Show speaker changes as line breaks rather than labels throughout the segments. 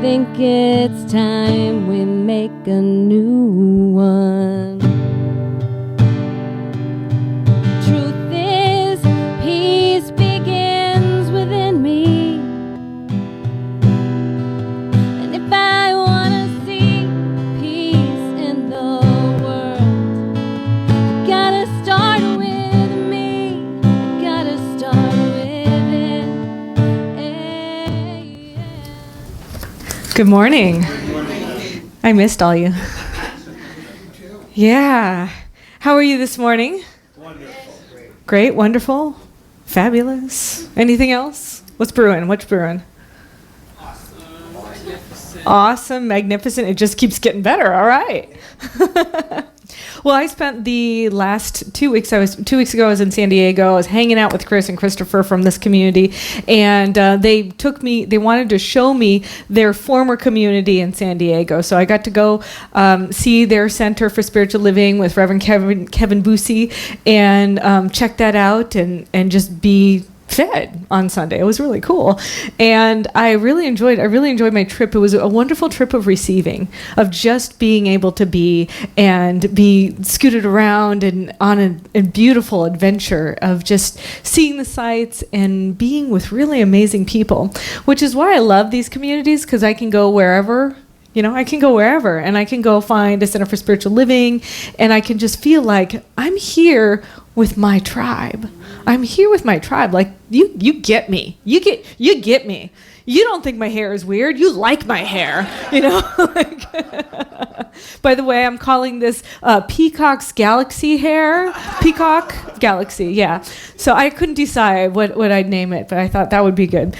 think it's time we make a new one. Truth is, peace begins within me. And if I want to see peace in the world, I gotta start with me. I gotta start with it.
Good morning. I missed all you. Yeah. How are you this morning?
Wonderful.
Great, wonderful, fabulous. Anything else? What's brewing? What's brewing? Awesome, magnificent. It just keeps getting better. All right. Well, I spent the last 2 weeks. 2 weeks ago. I was in San Diego. I was hanging out with Chris and Christopher from this community, and they took me. They wanted to show me their former community in San Diego. So I got to go see their Center for Spiritual Living with Reverend Kevin Busey, and check that out, and just be fed on Sunday. It was really cool. And I really enjoyed my trip. It was a wonderful trip of receiving, of just being able to be and be scooted around and on a beautiful adventure of just seeing the sights and being with really amazing people, which is why I love these communities, because I can go wherever. I can go wherever, and I can go find a Center for Spiritual Living, and I can just feel like I'm here with my tribe. I'm here with my tribe. Like, you get me. You get me. You don't think my hair is weird. You like my hair, By the way, I'm calling this Peacock's Galaxy hair. Peacock Galaxy, yeah. So I couldn't decide what I'd name it, but I thought that would be good.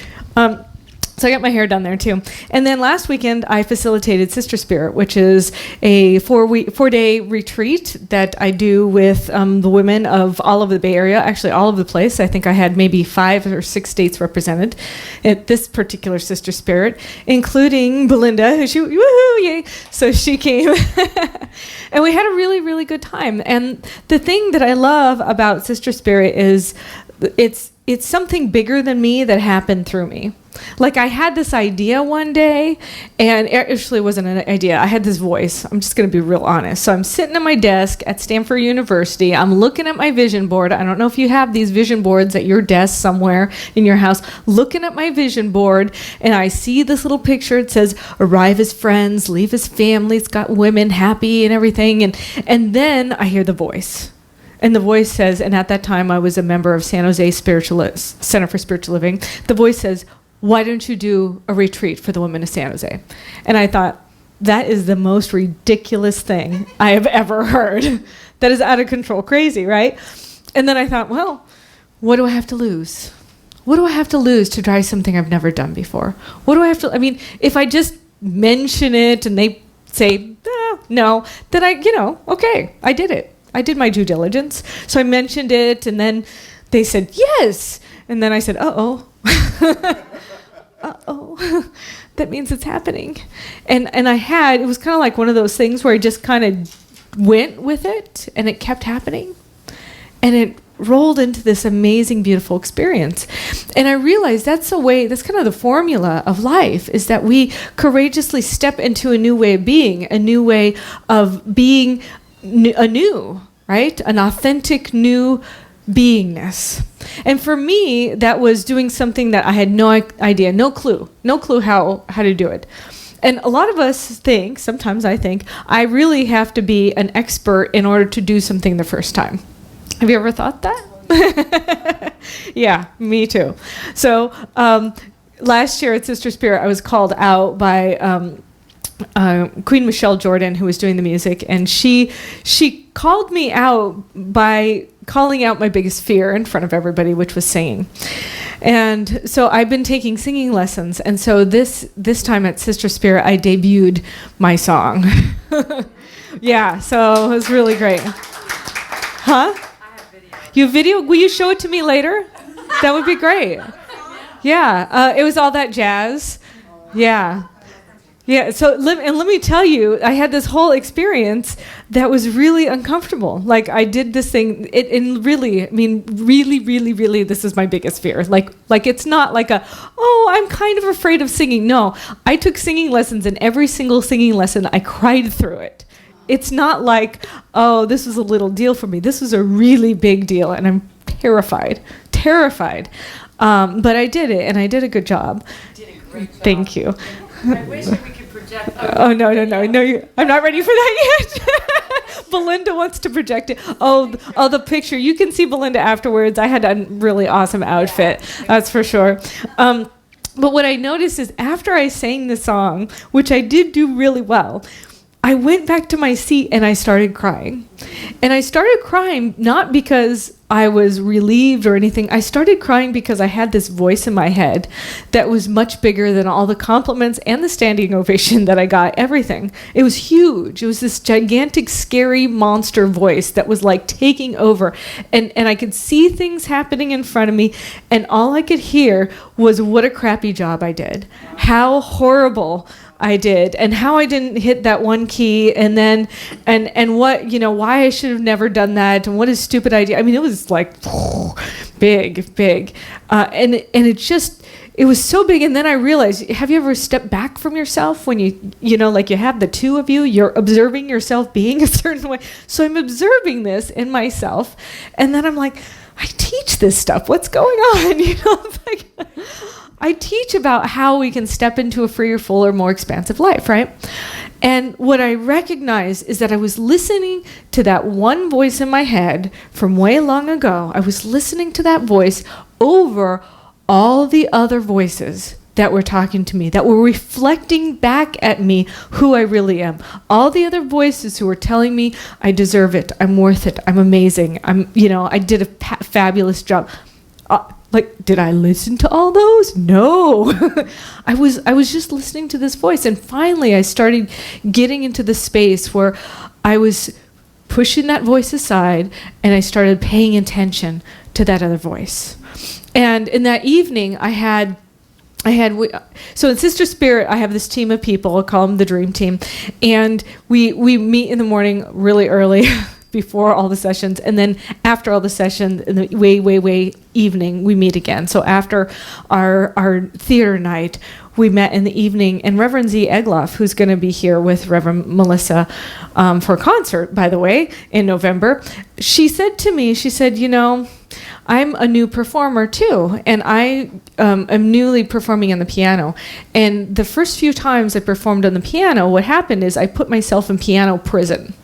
So I got my hair done there too. And then last weekend I facilitated Sister Spirit, which is a 4-day retreat that I do with the women of all over the Bay Area, actually all over the place. I think I had maybe 5 or 6 states represented at this particular Sister Spirit, including Belinda, woohoo, yay. So she came and we had a really, really good time. And the thing that I love about Sister Spirit is it's something bigger than me that happened through me. Like, I had this idea one day, and it actually wasn't an idea. I had this voice. I'm just going to be real honest. So I'm sitting at my desk at Stanford University. I'm looking at my vision board. I don't know if you have these vision boards at your desk somewhere in your house. Looking at my vision board, and I see this little picture. It says, arrive as friends, leave as family. It's got women happy and everything. And then I hear the voice. And the voice says, and at that time I was a member of San Jose Center for Spiritual Living. The voice says, why don't you do a retreat for the women of San Jose? And I thought, that is the most ridiculous thing I have ever heard. That is out of control crazy, right? And then I thought, well, what do I have to lose? What do I have to lose to try something I've never done before? What do I have to, if I just mention it and they say, no, then okay, I did it. I did my due diligence. So I mentioned it, and then they said, yes. And then I said, uh-oh. Uh-oh. That means it's happening. And it was kind of like one of those things where I just kind of went with it, and it kept happening. And it rolled into this amazing, beautiful experience. And I realized that's kind of the formula of life, is that we courageously step into a new way of being, a new way of being anew, right? An authentic new beingness. And for me, that was doing something that I had no idea, no clue how to do it. And a lot of us think, sometimes I think, I really have to be an expert in order to do something the first time. Have you ever thought that? Yeah, me too. So last year at Sister Spirit, I was called out by Queen Michelle Jordan, who was doing the music, and she called me out by calling out my biggest fear in front of everybody, which was singing. And so I've been taking singing lessons, and so this time at Sister Spirit, I debuted my song. Yeah, so it was really great. Huh? I have video. You have video? Will you show it to me later? That would be great. Yeah, it was all that jazz. Yeah. Yeah, so let me tell you, I had this whole experience that was really uncomfortable. Like, I did this thing, and really, I mean, really, this is my biggest fear. Like it's not like I'm kind of afraid of singing. No, I took singing lessons, and every single singing lesson, I cried through it. It's not like, oh, this was a little deal for me. This was a really big deal, and I'm terrified. But I did it, and I did a good job.
You did a great job.
Thank you.
I wish we could project.
Oh, no, I'm not ready for that yet. Belinda wants to project it. Oh, the picture. You can see Belinda afterwards. I had a really awesome outfit, that's for sure. But what I noticed is after I sang the song, which I did do really well, I went back to my seat and I started crying. And I started crying not because I was relieved or anything. I started crying because I had this voice in my head that was much bigger than all the compliments and the standing ovation that I got, everything. It was huge. It was this gigantic, scary monster voice that was like taking over. And I could see things happening in front of me, and all I could hear was what a crappy job I did. How horrible I did, and how I didn't hit that one key, and then and what, why I should have never done that, and what a stupid idea. I mean, it was like big, and it was so big. And then I realized, have you ever stepped back from yourself when like you have the two of you, you're observing yourself being a certain way. So I'm observing this in myself, and then I'm like, I teach this stuff. What's going on? Like, I teach about how we can step into a freer, fuller, more expansive life, right? And what I recognized is that I was listening to that one voice in my head from way long ago. I was listening to that voice over all the other voices that were talking to me, that were reflecting back at me who I really am. All the other voices who were telling me I deserve it, I'm worth it, I'm amazing, I did a fabulous job. Did I listen to all those? No. I was just listening to this voice. And finally, I started getting into the space where I was pushing that voice aside, and I started paying attention to that other voice. And in that evening, so in Sister Spirit, I have this team of people. I'll call them the Dream Team. And we meet in the morning really early before all the sessions, and then after all the sessions, in the way evening, we meet again. So after our theater night, we met in the evening, and Reverend Z. Egloff, who's going to be here with Reverend Melissa for a concert, by the way, in November, she said to me, I'm a new performer too, and I am newly performing on the piano. And the first few times I performed on the piano, what happened is I put myself in piano prison.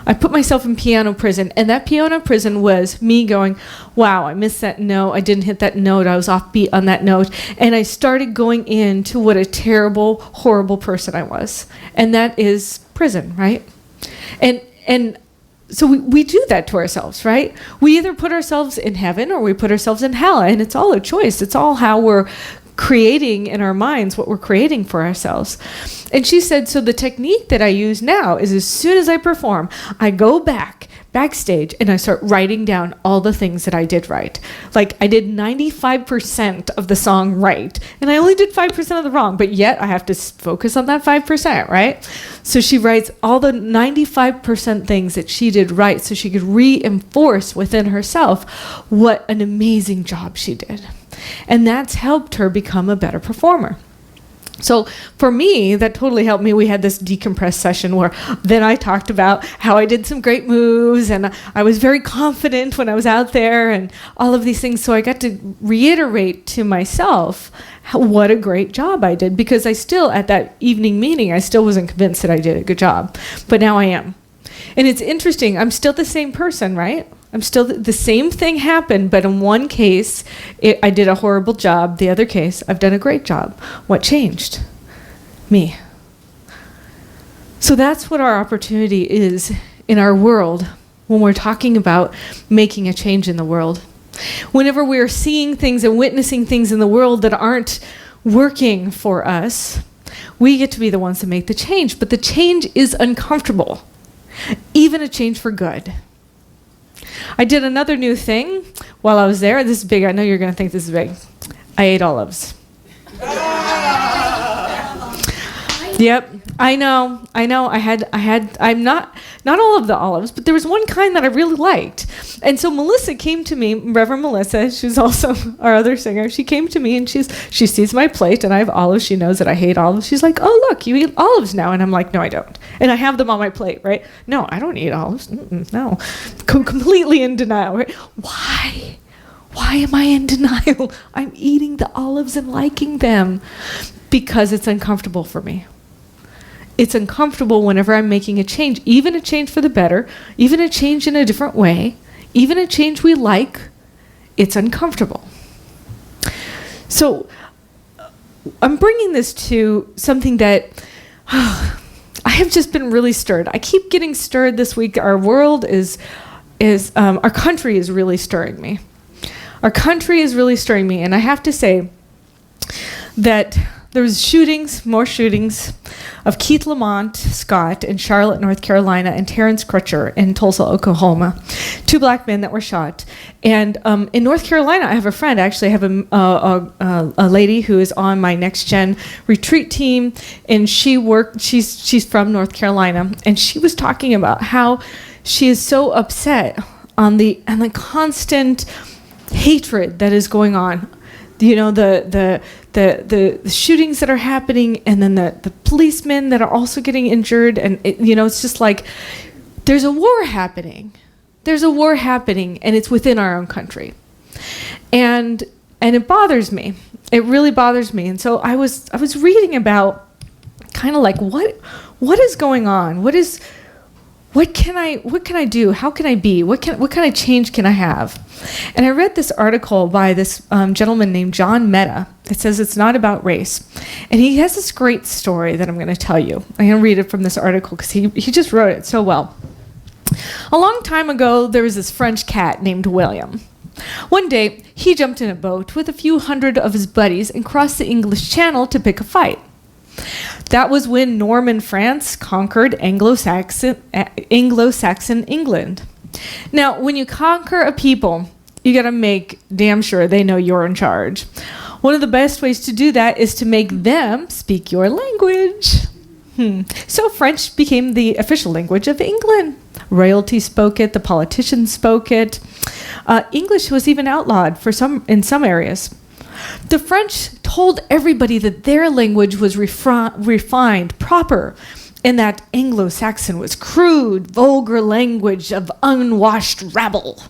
And that piano prison was me going, wow, I missed that note, I didn't hit that note, I was offbeat on that note, and I started going into what a terrible, horrible person I was. And that is prison, right? And so we do that to ourselves, right? We either put ourselves in heaven or we put ourselves in hell, and it's all a choice. It's all how we're creating in our minds what we're creating for ourselves. And she said, so the technique that I use now is as soon as I perform, I go backstage and I start writing down all the things that I did right. Like, I did 95% of the song right, and I only did 5% of the wrong, but yet I have to focus on that 5%, right? So she writes all the 95% things that she did right so she could reinforce within herself what an amazing job she did. And that's helped her become a better performer. So for me, that totally helped me. We had this decompress session where then I talked about how I did some great moves, and I was very confident when I was out there, and all of these things. So I got to reiterate to myself what a great job I did, because I still, at that evening meeting, I still wasn't convinced that I did a good job. But now I am. And it's interesting. I'm still the same person, right? I'm still the same thing happened, but in one case, I did a horrible job. The other case, I've done a great job. What changed? Me. So that's what our opportunity is in our world when we're talking about making a change in the world. Whenever we're seeing things and witnessing things in the world that aren't working for us, we get to be the ones to make the change. But the change is uncomfortable, even a change for good. I did another new thing while I was there. This is big. I know you're going to think this is big. I ate olives. Yep, I know. I'm not all of the olives, but there was one kind that I really liked. And so Melissa came to me, Reverend Melissa, she's also our other singer. She came to me and she sees my plate and I have olives. She knows that I hate olives. She's like, "Oh, look, you eat olives now." And I'm like, "No, I don't." And I have them on my plate, right? "No, I don't eat olives." No. Completely in denial, right? Why? Why am I in denial? I'm eating the olives and liking them because it's uncomfortable for me. It's uncomfortable whenever I'm making a change, even a change for the better, even a change in a different way, even a change we like. It's uncomfortable. So I'm bringing this to something that I have just been really stirred. I keep getting stirred this week. Our world our country is really stirring me. Our country is really stirring me, and I have to say that there's more shootings of Keith Lamont Scott in Charlotte, North Carolina, and Terrence Crutcher in Tulsa, Oklahoma. 2 black men that were shot. And in North Carolina, I have a friend. Actually, I have a lady who is on my Next Gen retreat team, and she's from North Carolina, and she was talking about how she is so upset on the constant hatred that is going on. You know, the shootings that are happening, and then the policemen that are also getting injured, and it's just like there's a war happening. There's a war happening, and it's within our own country, and it bothers me. It really bothers me. And so I was reading about kind of like what is going on. What can I do? How can I be? What kind of change can I have? And I read this article by this gentleman named John Mehta. It says it's not about race. And he has this great story that I'm going to tell you. I'm going to read it from this article because he just wrote it so well. A long time ago, there was this French cat named William. One day, he jumped in a boat with a few hundred of his buddies and crossed the English Channel to pick a fight. That was when Norman France conquered Anglo-Saxon England. Now, when you conquer a people, you got to make damn sure they know you're in charge. One of the best ways to do that is to make them speak your language. So French became the official language of England. Royalty spoke it, the politicians spoke it. English was even outlawed in some areas. The French told everybody that their language was refined, proper, and that Anglo-Saxon was crude, vulgar language of unwashed rabble.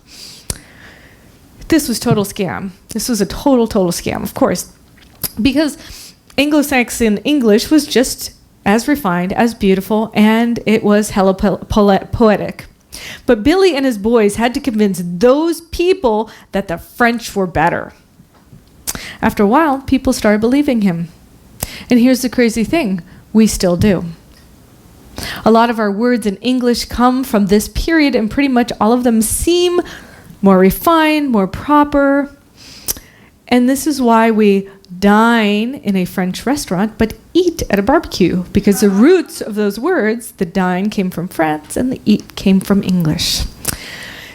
This was total scam. This was a total scam, of course, because Anglo-Saxon English was just as refined, as beautiful, and it was hella poetic. But Billy and his boys had to convince those people that the French were better. After a while, people started believing him. And here's the crazy thing, we still do. A lot of our words in English come from this period, and pretty much all of them seem more refined, more proper. And this is why we dine in a French restaurant, but eat at a barbecue, because the roots of those words, the dine came from France and the eat came from English.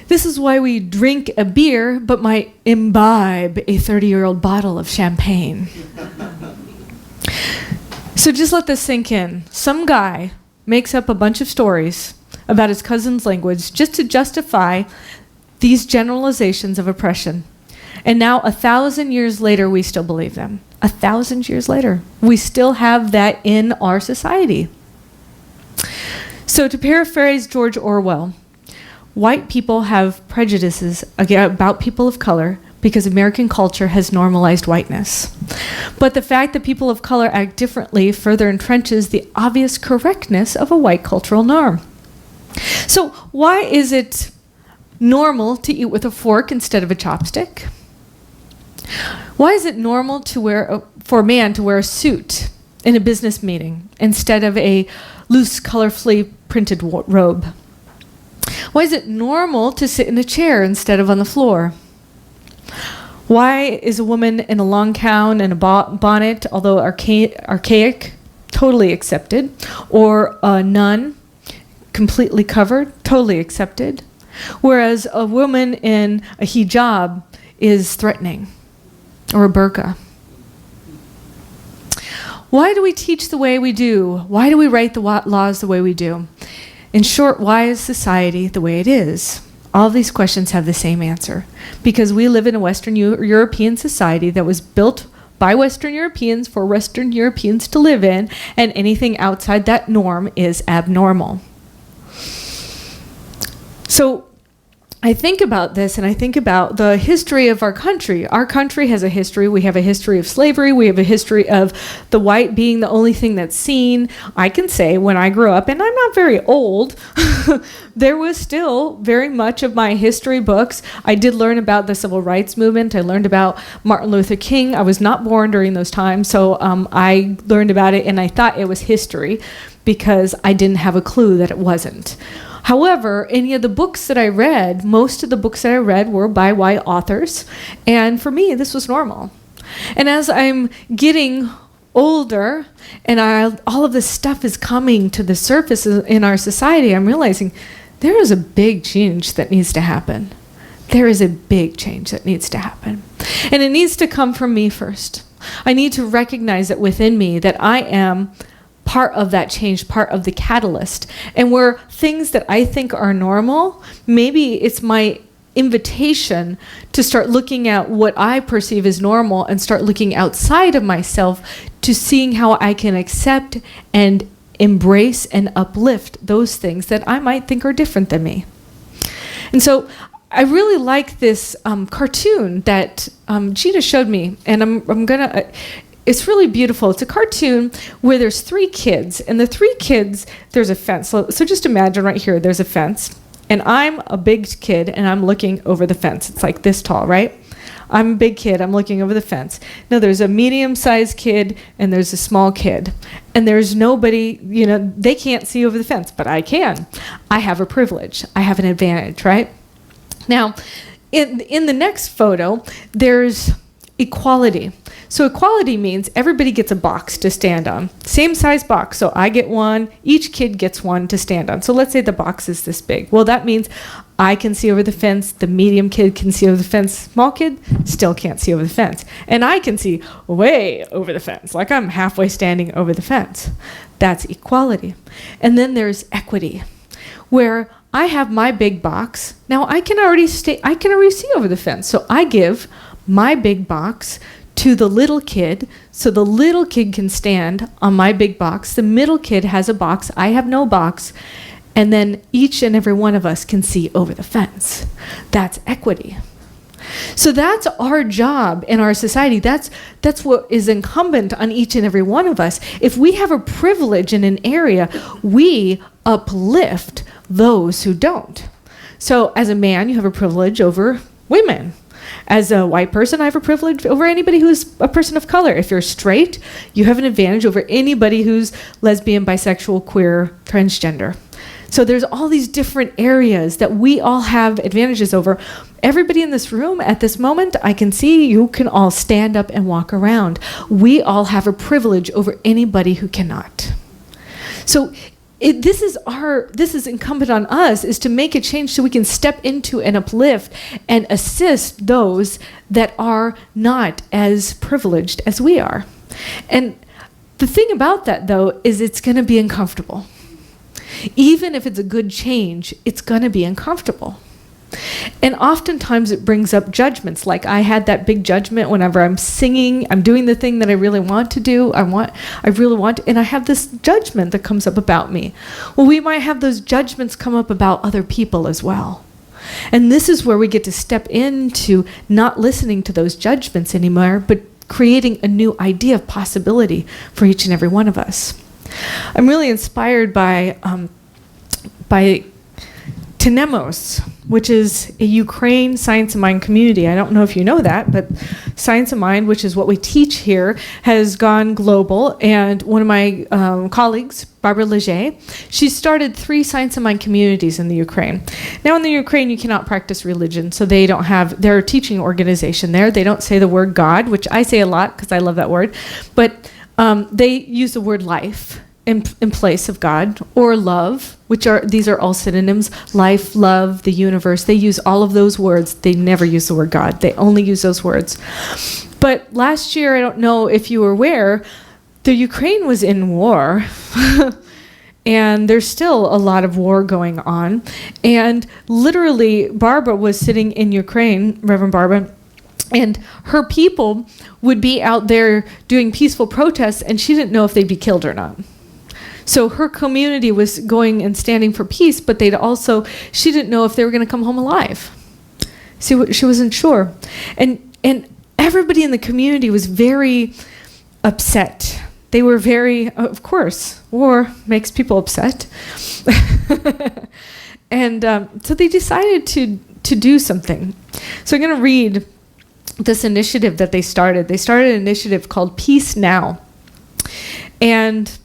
This is why we drink a beer, but might imbibe a 30-year-old bottle of champagne. So just let this sink in. Some guy makes up a bunch of stories about his cousin's language just to justify these generalizations of oppression. And now 1,000 years later, we still believe them. 1,000 years later, we still have that in our society. So to paraphrase George Orwell, white people have prejudices about people of color because American culture has normalized whiteness. But the fact that people of color act differently further entrenches the obvious correctness of a white cultural norm. So why is it normal to eat with a fork instead of a chopstick? Why is it normal for a man to wear a suit in a business meeting instead of a loose, colorfully printed robe? Why is it normal to sit in a chair instead of on the floor? Why is a woman in a long gown and a bonnet, although archaic, totally accepted, or a nun, completely covered, totally accepted, whereas a woman in a hijab is threatening, or a burqa? Why do we teach the way we do? Why do we write the laws the way we do? In short, why is society the way it is? All of these questions have the same answer. Because we live in a Western European society that was built by Western Europeans for Western Europeans to live in, and anything outside that norm is abnormal. So I think about this, and I think about the history of our country. Our country has a history. We have a history of slavery. We have a history of the white being the only thing that's seen. I can say when I grew up, and I'm not very old, there was still very much of my history books. I did learn about the civil rights movement. I learned about Martin Luther King. I was not born during those times, so I learned about it, and I thought it was history because I didn't have a clue that it wasn't. However, any of the books that I read, most of the books that I read were by white authors, and for me, this was normal. And as I'm getting older, and all of this stuff is coming to the surface in our society, I'm realizing there is a big change that needs to happen. There is a big change that needs to happen. And it needs to come from me first. I need to recognize that within me that I am part of that change, part of the catalyst. And where things that I think are normal, maybe it's my invitation to start looking at what I perceive as normal and start looking outside of myself to seeing how I can accept and embrace and uplift those things that I might think are different than me. And so I really like this cartoon that Gina showed me, and I'm gonna. It's really beautiful. It's a cartoon where there's 3 kids, and the 3 kids, there's a fence. So just imagine right here, there's a fence, and I'm a big kid, and I'm looking over the fence. It's like this tall, right? I'm a big kid. I'm looking over the fence. Now, there's a medium-sized kid, and there's a small kid, and there's nobody, they can't see over the fence, but I can. I have a privilege. I have an advantage, right? Now, in the next photo, there's equality. So equality means everybody gets a box to stand on. Same size box. So I get one, each kid gets one to stand on. So let's say the box is this big. Well, that means I can see over the fence, the medium kid can see over the fence, small kid still can't see over the fence. And I can see way over the fence, like I'm halfway standing over the fence. That's equality. And then there's equity, where I have my big box. Now I can already see over the fence. So I give my big box to the little kid, so the little kid can stand on my big box. The middle kid has a box. I have no box. And then each and every one of us can see over the fence. That's equity. So that's our job in our society. That's what is incumbent on each and every one of us. If we have a privilege in an area, we uplift those who don't. So as a man, you have a privilege over women. As a white person, I have a privilege over anybody who's a person of color. If you're straight, you have an advantage over anybody who's lesbian, bisexual, queer, transgender. So there's all these different areas that we all have advantages over. Everybody in this room at this moment, I can see you can all stand up and walk around. We all have a privilege over anybody who cannot. So this is incumbent on us, is to make a change so we can step into and uplift and assist those that are not as privileged as we are. And the thing about that, though, is it's going to be uncomfortable. Even if it's a good change, it's going to be uncomfortable. And oftentimes it brings up judgments. Like I had that big judgment whenever I'm singing, I'm doing the thing that I really want to do. I really want, and I have this judgment that comes up about me. Well, we might have those judgments come up about other people as well. And this is where we get to step into not listening to those judgments anymore, but creating a new idea of possibility for each and every one of us. I'm really inspired by Tenemos, which is a Ukraine Science of Mind community. I don't know if you know that, but Science of Mind, which is what we teach here, has gone global. And one of my colleagues, Barbara Leger, she started 3 Science of Mind communities in the Ukraine. Now in the Ukraine, you cannot practice religion, so they don't have their teaching organization there. They don't say the word God, which I say a lot because I love that word. But they use the word life in place of God, or love, these are all synonyms. Life, love, the universe. They use all of those words. They never use the word God. They only use those words. But last year, I don't know if you were aware, the Ukraine was in war. And there's still a lot of war going on. And literally, Barbara was sitting in Ukraine, Reverend Barbara, and her people would be out there doing peaceful protests, and she didn't know if they'd be killed or not. So her community was going and standing for peace, but she didn't know if they were going to come home alive. She wasn't sure. And everybody in the community was very upset. They were very, of course, war makes people upset. And so they decided to do something. So I'm going to read this initiative that they started. They started an initiative called Peace Now. And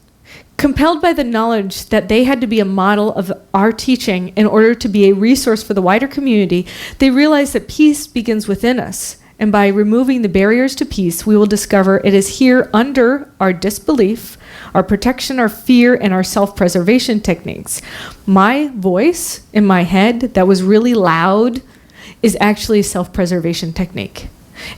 compelled by the knowledge that they had to be a model of our teaching in order to be a resource for the wider community, they realized that peace begins within us. And by removing the barriers to peace, we will discover it is here under our disbelief, our protection, our fear, and our self-preservation techniques. My voice in my head that was really loud is actually a self-preservation technique.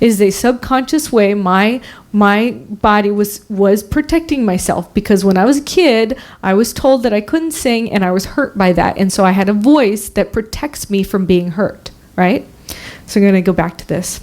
It is a subconscious way my body was protecting myself, because when I was a kid, I was told that I couldn't sing and I was hurt by that. And so I had a voice that protects me from being hurt, right? So I'm going to go back to this.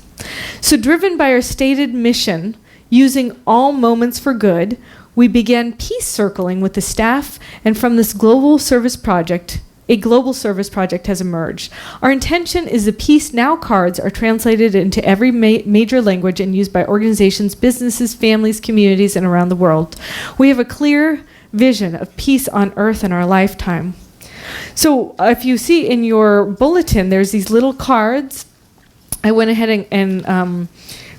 So driven by our stated mission, using all moments for good, we began peace circling with the staff, and from this global service project, a global service project has emerged. Our intention is the Peace Now cards are translated into every major language and used by organizations, businesses, families, communities, and around the world. We have a clear vision of peace on earth in our lifetime. So if you see in your bulletin, there's these little cards. I went ahead and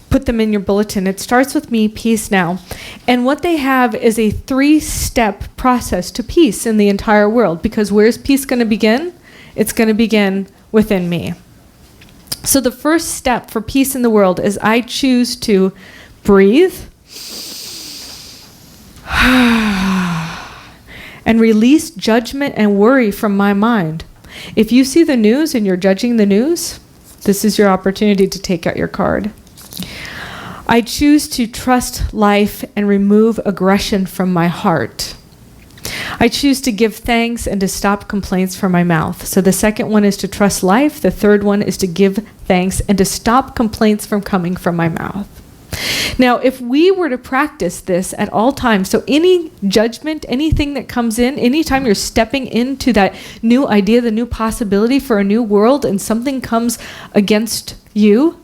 put them in your bulletin. It starts with me, Peace Now. And what they have is a 3-step process to peace in the entire world. Because where's peace going to begin? It's going to begin within me. So the first step for peace in the world is I choose to breathe and release judgment and worry from my mind. If you see the news and you're judging the news, this is your opportunity to take out your card. I choose to trust life and remove aggression from my heart. I choose to give thanks and to stop complaints from my mouth. So the second one is to trust life. The third one is to give thanks and to stop complaints from coming from my mouth. Now, if we were to practice this at all times, so any judgment, anything that comes in, anytime you're stepping into that new idea, the new possibility for a new world, and something comes against you,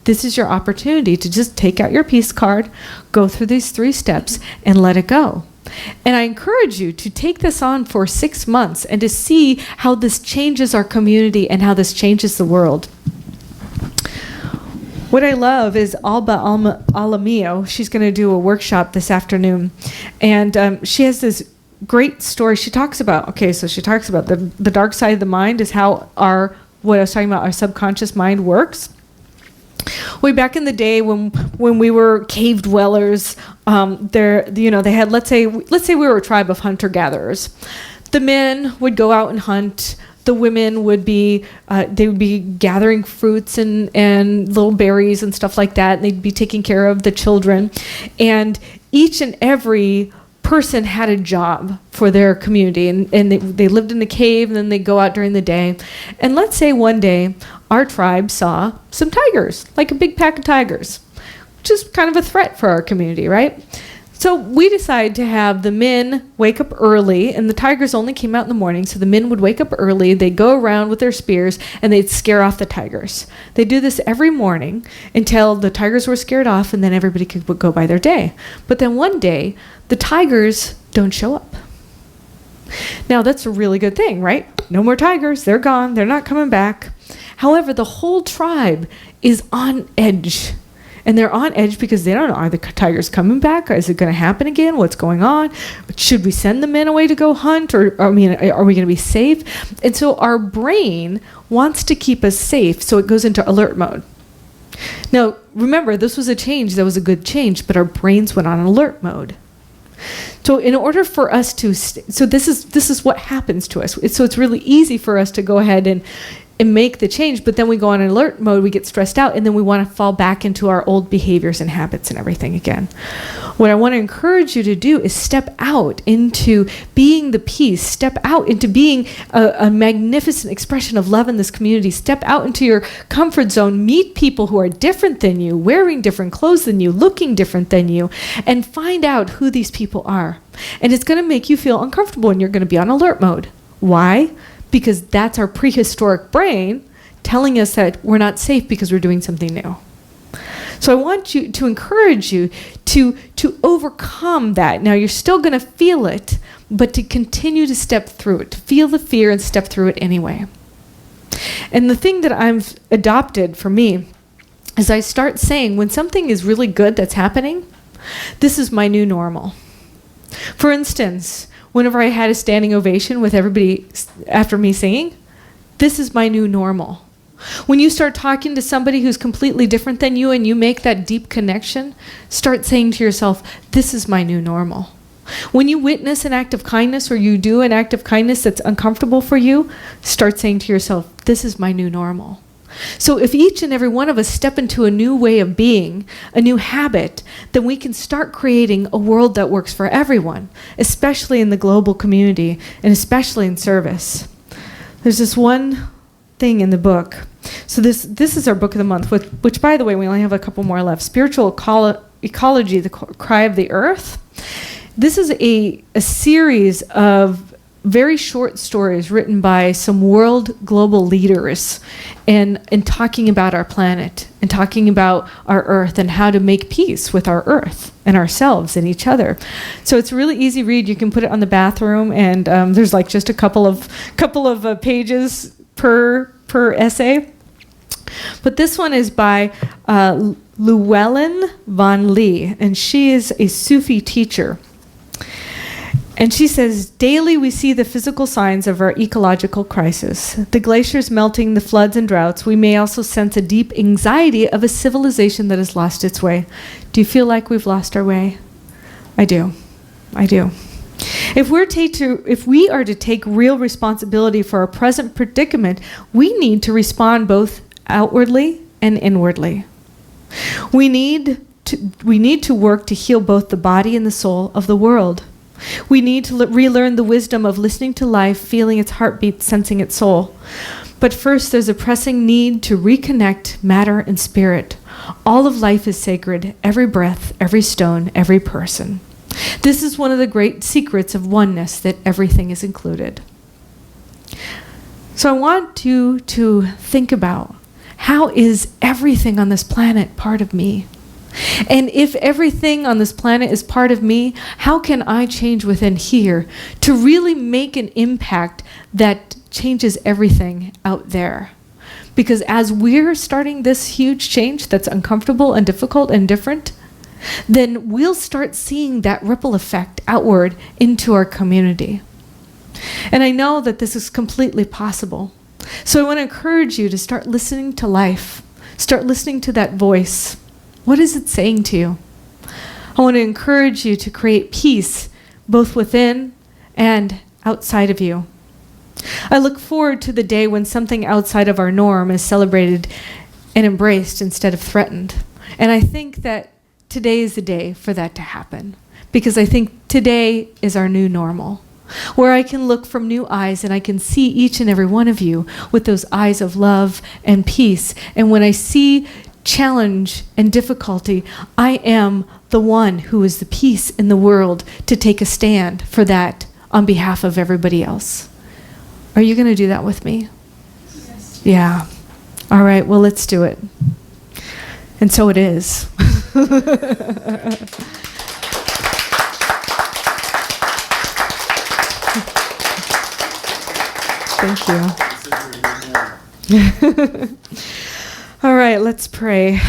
this is your opportunity to just take out your peace card, go through these 3 steps, and let it go. And I encourage you to take this on for 6 months and to see how this changes our community and how this changes the world. What I love is Alba Alamio. She's going to do a workshop this afternoon. And she has this great story. She talks about the dark side of the mind is how what I was talking about, our subconscious mind works. Way back in the day when we were cave dwellers, they had, let's say we were a tribe of hunter-gatherers. The men would go out and hunt. The women would be gathering fruits and little berries and stuff like that, and they'd be taking care of the children. And each and every person had a job for their community, and they lived in the cave, and then they'd go out during the day. And let's say one day our tribe saw some tigers, like a big pack of tigers, which is kind of a threat for our community, right? So we decided to have the men wake up early, and the tigers only came out in the morning, so the men would wake up early, they'd go around with their spears, and they'd scare off the tigers. They'd do this every morning until the tigers were scared off, and then everybody would go by their day. But then one day, the tigers don't show up. Now, that's a really good thing, right? No more tigers, they're gone, they're not coming back. However, the whole tribe is on edge. And they're on edge because they don't know, are the tigers coming back? Is it going to happen again? What's going on? Should we send the men away to go hunt? Are we going to be safe? And so our brain wants to keep us safe, so it goes into alert mode. Now, remember, this was a change. That was a good change, but our brains went on alert mode. So in order for us to, so this is what happens to us. So it's really easy for us to go ahead and make the change, but then we go on alert mode, we get stressed out, and then we want to fall back into our old behaviors and habits and everything again. What I want to encourage you to do is step out into being the peace, step out into being a magnificent expression of love in this community, step out into your comfort zone, meet people who are different than you, wearing different clothes than you, looking different than you, and find out who these people are. And it's going to make you feel uncomfortable and you're going to be on alert mode. Why? Because that's our prehistoric brain telling us that we're not safe because we're doing something new. So I want you to encourage you to overcome that. Now you're still going to feel it, but to continue to step through it, to feel the fear and step through it anyway. And the thing that I've adopted for me is I start saying when something is really good that's happening, this is my new normal. For instance, whenever I had a standing ovation with everybody after me singing, this is my new normal. When you start talking to somebody who's completely different than you and you make that deep connection, start saying to yourself, this is my new normal. When you witness an act of kindness or you do an act of kindness that's uncomfortable for you, start saying to yourself, this is my new normal. So if each and every one of us step into a new way of being, a new habit, then we can start creating a world that works for everyone, especially in the global community and especially in service. There's this one thing in the book. So this is our book of the month, which by the way, we only have a couple more left. Spiritual Ecology, the Cry of the Earth. This is a series of very short stories written by some world global leaders and talking about our planet and talking about our Earth and how to make peace with our Earth and ourselves and each other. So it's a really easy read. You can put it on the bathroom, and there's like just a couple of pages per essay. But this one is by Llewellyn Van Lee, and she is a Sufi teacher. And she says, daily we see the physical signs of our ecological crisis. The glaciers melting, the floods and droughts. We may also sense a deep anxiety of a civilization that has lost its way. Do you feel like we've lost our way? I do. If we are to take real responsibility for our present predicament, we need to respond both outwardly and inwardly. We need to work to heal both the body and the soul of the world. We need to relearn the wisdom of listening to life, feeling its heartbeat, sensing its soul. But first, there's a pressing need to reconnect matter and spirit. All of life is sacred, every breath, every stone, every person. This is one of the great secrets of oneness, that everything is included. So I want you to think about, how is everything on this planet part of me? And if everything on this planet is part of me, how can I change within here to really make an impact that changes everything out there? Because as we're starting this huge change that's uncomfortable and difficult and different, then we'll start seeing that ripple effect outward into our community. And I know that this is completely possible. So I want to encourage you to start listening to life. Start listening to that voice. What is it saying to you? I want to encourage you to create peace both within and outside of you. I look forward to the day when something outside of our norm is celebrated and embraced instead of threatened. And I think that today is the day for that to happen, because I think today is our new normal, where I can look from new eyes and I can see each and every one of you with those eyes of love and peace. And when I see challenge and difficulty, I am the one who is the peace in the world to take a stand for that on behalf of everybody else. Are you going to do that with me? Yes. Yeah. All right, well, let's do it. And so it is. Thank you. All right, let's pray.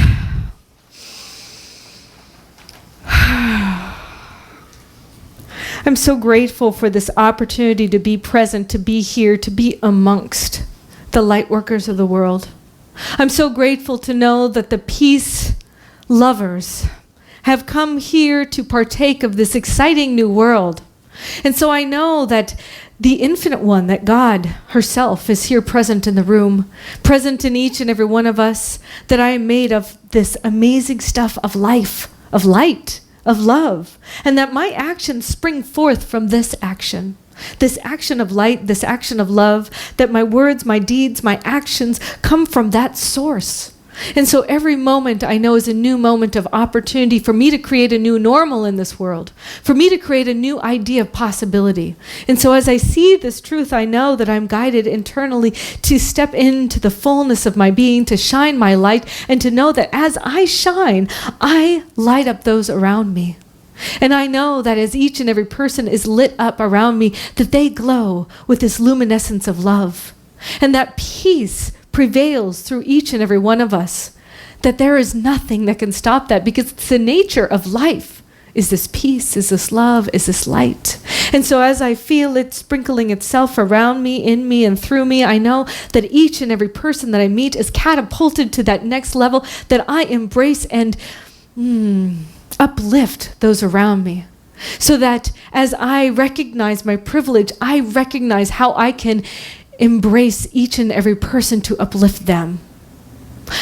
I'm so grateful for this opportunity to be present, to be here, to be amongst the light workers of the world. I'm so grateful to know that the peace lovers have come here to partake of this exciting new world. And so I know that the infinite one, that God herself, is here present in the room, present in each and every one of us, that I am made of this amazing stuff of life, of light, of love, and that my actions spring forth from this action of light, this action of love, that my words, my deeds, my actions come from that source. And so every moment I know is a new moment of opportunity for me to create a new normal in this world, for me to create a new idea of possibility. And so as I see this truth, I know that I'm guided internally to step into the fullness of my being, to shine my light, and to know that as I shine, I light up those around me. And I know that as each and every person is lit up around me, that they glow with this luminescence of love. And that peace prevails through each and every one of us, that there is nothing that can stop that, because it's the nature of life is this peace, is this love, is this light. And so as I feel it sprinkling itself around me, in me, and through me, I know that each and every person that I meet is catapulted to that next level, that I embrace and uplift those around me. So that as I recognize my privilege, I recognize how I can embrace each and every person to uplift them.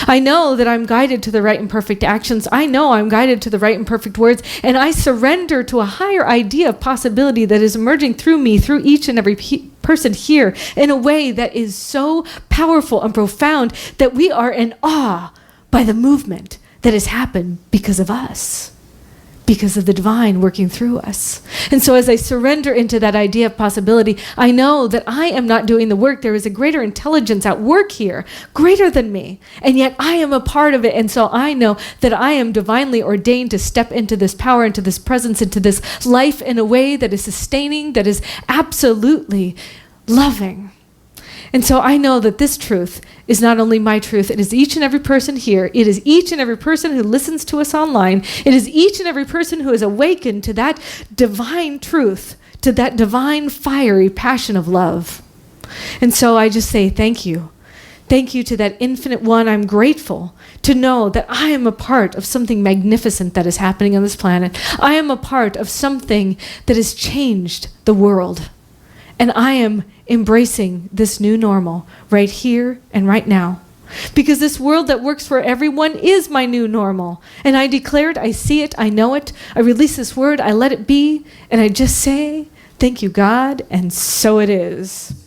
I know that I'm guided to the right and perfect actions. I know I'm guided to the right and perfect words, and I surrender to a higher idea of possibility that is emerging through me, through each and every person here, in a way that is so powerful and profound that we are in awe by the movement that has happened because of us, because of the divine working through us. And so as I surrender into that idea of possibility, I know that I am not doing the work. There is a greater intelligence at work here, greater than me, and yet I am a part of it. And so I know that I am divinely ordained to step into this power, into this presence, into this life in a way that is sustaining, that is absolutely loving. And so I know that this truth is not only my truth, it is each and every person here. It is each and every person who listens to us online. It is each and every person who is awakened to that divine truth, to that divine fiery passion of love. And so I just say thank you. Thank you to that infinite one. I'm grateful to know that I am a part of something magnificent that is happening on this planet. I am a part of something that has changed the world. And I am embracing this new normal right here and right now. Because this world that works for everyone is my new normal. And I declare it, I see it, I know it. I release this word, I let it be, and I just say, thank you, God, and so it is.